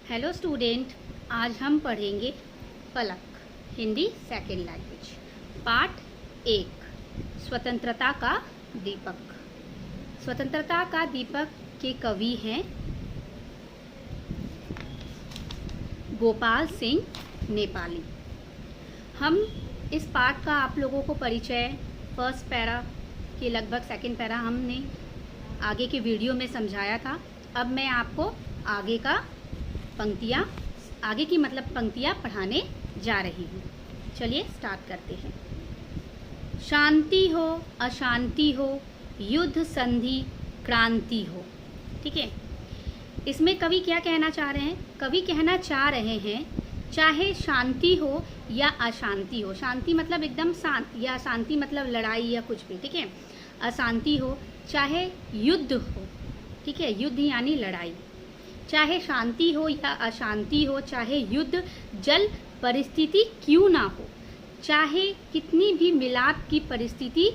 Hello student, आज हम पढ़ेंगे पलक हिंदी सेकेंड लैंग्वेज पार्ट 1 स्वतंत्रता का दीपक। स्वतंत्रता का दीपक के कवि हैं गोपाल सिंह नेपाली। हम इस पार्ट का आप लोगों को परिचय फर्स्ट पैरा के लगभग सेकेंड पैरा हमने आगे के वीडियो में समझाया था। अब मैं आपको आगे का पंक्तियाँ पढ़ाने जा रही हूँ। चलिए स्टार्ट करते हैं। शांति हो अशांति हो, युद्ध संधि क्रांति हो। ठीक है, इसमें कवि क्या कहना चाह रहे हैं? कवि कहना चाह रहे हैं चाहे शांति हो या अशांति हो। शांति मतलब एकदम शांत, या अशांति मतलब लड़ाई या कुछ भी। ठीक है, अशांति हो चाहे युद्ध हो। ठीक है, युद्ध यानी लड़ाई। चाहे शांति हो या अशांति हो, चाहे युद्ध जल परिस्थिति क्यों ना हो, चाहे कितनी भी मिलाप की परिस्थिति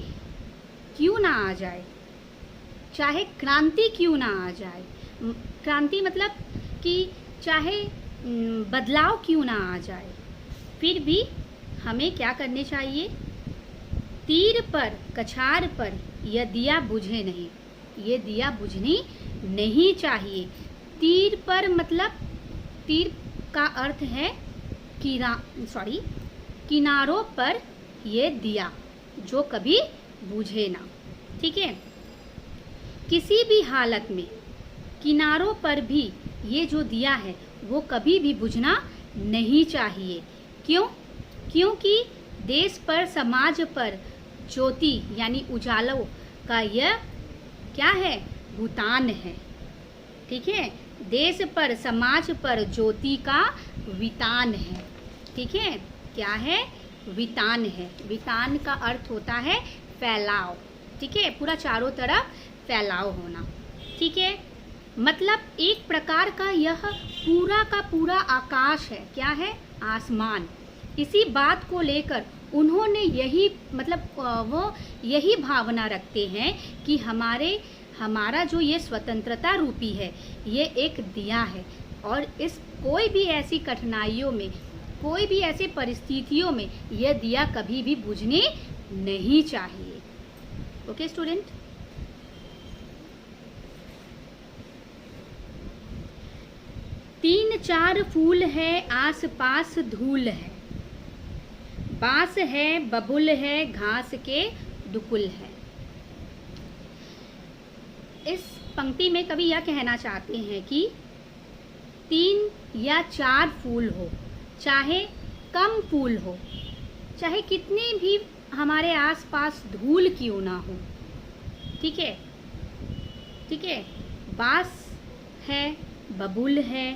क्यों ना आ जाए, चाहे क्रांति क्यों ना आ जाए। क्रांति मतलब कि चाहे बदलाव क्यों ना आ जाए, फिर भी हमें क्या करने चाहिए? तीर पर कछार पर यह दिया बुझे नहीं, ये दिया बुझनी नहीं चाहिए। तीर पर मतलब तीर का अर्थ है किनारों पर ये दिया जो कभी बुझे ना। ठीक है, किसी भी हालत में किनारों पर भी ये जो दिया है वो कभी भी बुझना नहीं चाहिए। क्यों? क्योंकि देश पर समाज पर ज्योति यानी उजालों का यह क्या है? भूतान है। ठीक है, देश पर समाज पर ज्योति का वितान है। ठीक है, क्या है? वितान है। वितान का अर्थ होता है फैलाव। ठीक है, पूरा चारों तरफ फैलाव होना। ठीक है, मतलब एक प्रकार का यह पूरा का पूरा आकाश है। क्या है? आसमान। इसी बात को लेकर उन्होंने यही वो यही भावना रखते हैं कि हमारा जो ये स्वतंत्रता रूपी है ये एक दिया है, और इस कोई भी ऐसी कठिनाइयों में, कोई भी ऐसे परिस्थितियों में यह दिया कभी भी बुझने नहीं चाहिए। ओके स्टूडेंट, तीन चार फूल है आस पास धूल है, बांस है बबुल है घास के दुकुल है। इस पंक्ति में कवि यह कहना चाहते हैं कि 3 या 4 फूल हो, चाहे कम फूल हो, चाहे कितनी भी हमारे आसपास धूल क्यों ना हो। ठीक है, ठीक है, बांस है बबुल है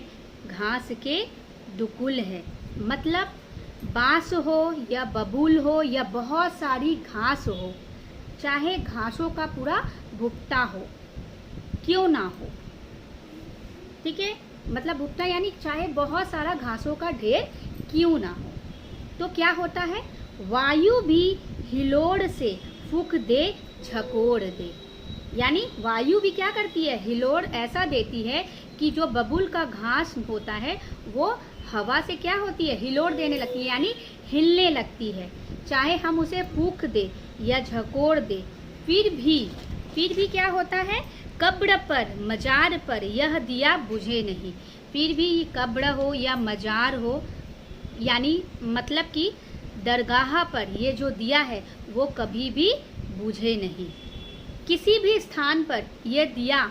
घास के दुकुल है। मतलब बांस हो या बबूल हो या बहुत सारी घास हो, चाहे घासों का पूरा भुट्टा हो क्यों ना हो। ठीक है, मतलब भुट्टा यानी चाहे बहुत सारा घासों का ढेर क्यों ना हो, तो क्या होता है? वायु भी हिलोड़ से फूंक दे झकोड़ दे। यानी वायु भी क्या करती है? हिलोड़ ऐसा देती है कि जो बबूल का घास होता है वो हवा से क्या होती है? हिलोड़ देने लगती है, यानी हिलने लगती है। चाहे हम उसे फूंक दे या झकोड़ दे, फिर भी क्या होता है? कब्र पर मजार पर यह दिया बुझे नहीं। फिर भी कब्र हो या मजार हो, यानी मतलब कि दरगाह पर ये जो दिया है वो कभी भी बुझे नहीं। किसी भी स्थान पर यह दिया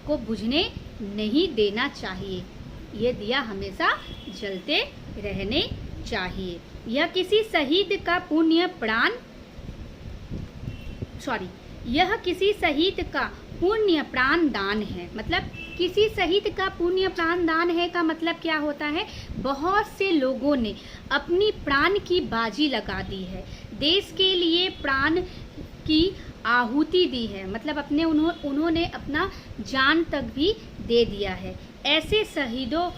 को बुझने नहीं देना चाहिए। ये दिया हमेशा जलते रहने चाहिए। यह किसी शहीद का पुण्य प्राण दान है। मतलब किसी शहीद का पुण्य प्राण दान है का मतलब क्या होता है? बहुत से लोगों ने अपनी प्राण की बाजी लगा दी है, देश के लिए प्राण की आहुति दी है। मतलब उन्होंने अपना जान तक भी दे दिया है। ऐसे शहीदों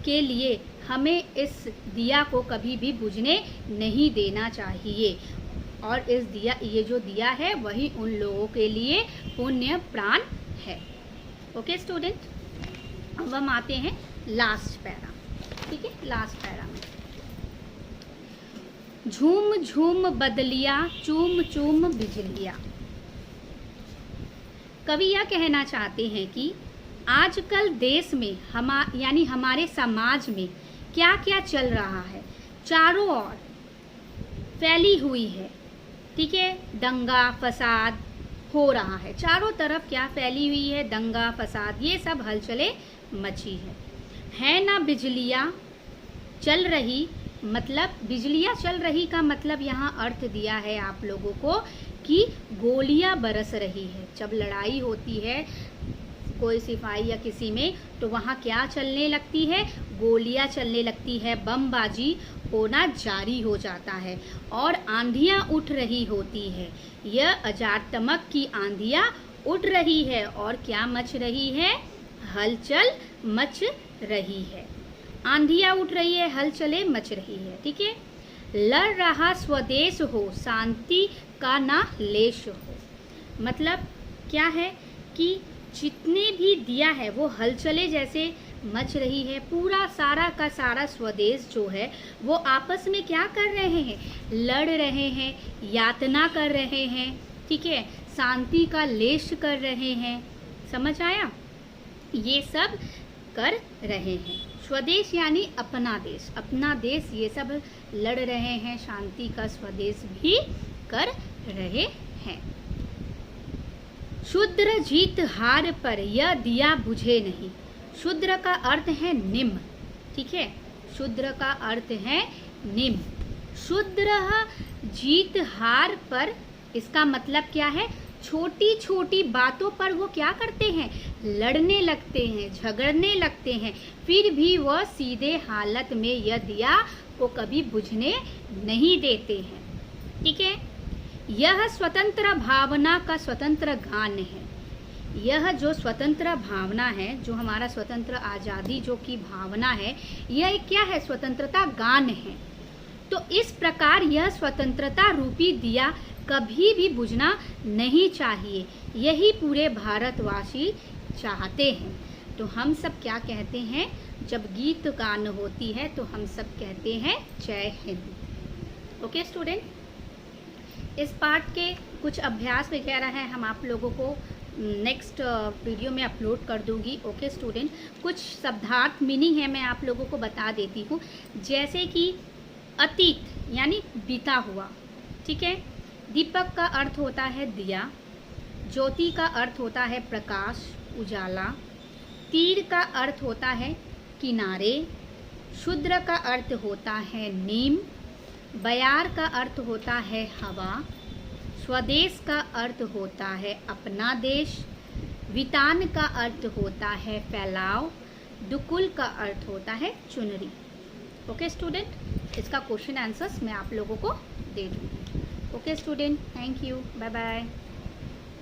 के लिए हमें इस दिया को कभी भी बुझने नहीं देना चाहिए। और ये जो दिया है वही उन लोगों के लिए पुण्य प्राण है। ओके स्टूडेंट, अब हम आते हैं लास्ट पैरा, ठीक है, लास्ट पैरा में। झूम झूम बदलिया, चूम चूम बिजलिया। कवि यह कहना चाहते हैं कि आजकल देश में यानी हमारे समाज में क्या क्या चल रहा है, चारों ओर फैली हुई है, ठीक है, दंगा फसाद हो रहा है, चारों तरफ क्या फैली हुई है, दंगा फसाद, ये सब हलचलें मची है ना बिजलियाँ चल रही, मतलब बिजलियाँ चल रही का मतलब यहाँ अर्थ दिया है आप लोगों को कि गोलियाँ बरस रही है। जब लड़ाई होती है कोई सिपाही या किसी में, तो वहाँ क्या चलने लगती है, गोलियाँ चलने लगती है, बमबाजी होना जारी हो जाता है और आंधियाँ उठ रही होती है। यह अजातमक की आंधियाँ उठ रही है और क्या मच रही है, हलचल मच रही है। आंधियाँ उठ रही है, हलचलें मच रही है, ठीक है। लड़ रहा स्वदेश हो, शांति का ना लेश हो। मतलब क्या है कि जितने भी दिया है वो हलचलें जैसे मच रही है, पूरा सारा का सारा स्वदेश जो है वो आपस में क्या कर रहे हैं, लड़ रहे हैं, यातना कर रहे हैं, ठीक है, शांति का लेश कर रहे हैं। समझ आया, ये सब कर रहे हैं। स्वदेश यानी अपना देश, अपना देश, ये सब लड़ रहे हैं, शांति का स्वदेश भी कर रहे हैं। शूद्र जीत हार पर यह दिया बुझे नहीं। शूद्र का अर्थ है निम्न, ठीक है, शूद्र का अर्थ है निम्न। शूद्र जीत हार पर, इसका मतलब क्या है, छोटी छोटी बातों पर वो क्या करते हैं, लड़ने लगते हैं, झगड़ने लगते हैं, फिर भी वह सीधे हालत में यह दिया को कभी बुझने नहीं देते हैं, ठीक है। यह स्वतंत्र भावना का स्वतंत्र गान है। यह जो स्वतंत्र भावना है, जो हमारा स्वतंत्र आज़ादी जो की भावना है, यह एक क्या है, स्वतंत्रता गान है। तो इस प्रकार यह स्वतंत्रता रूपी दिया कभी भी बुझना नहीं चाहिए, यही पूरे भारतवासी चाहते हैं। तो हम सब क्या कहते हैं, जब गीत गान होती है तो हम सब कहते हैं जय हिंद। ओके स्टूडेंट, इस पार्ट के कुछ अभ्यास वगैरह हैं, हम आप लोगों को नेक्स्ट वीडियो में अपलोड कर दूंगी। ओके स्टूडेंट, कुछ शब्दार्थ मीनिंग है मैं आप लोगों को बता देती हूँ, जैसे कि अतीत यानी बीता हुआ, ठीक है। दीपक का अर्थ होता है दिया, ज्योति का अर्थ होता है प्रकाश उजाला, तीर का अर्थ होता है किनारे, शूद्र का अर्थ होता है नीम, बयार का अर्थ होता है हवा, स्वदेश का अर्थ होता है अपना देश, वितान का अर्थ होता है फैलाव, दुकुल का अर्थ होता है चुनरी। ओके स्टूडेंट, इसका क्वेश्चन आंसर्स मैं आप लोगों को दे दूँगी। Okay student, thank you, bye bye.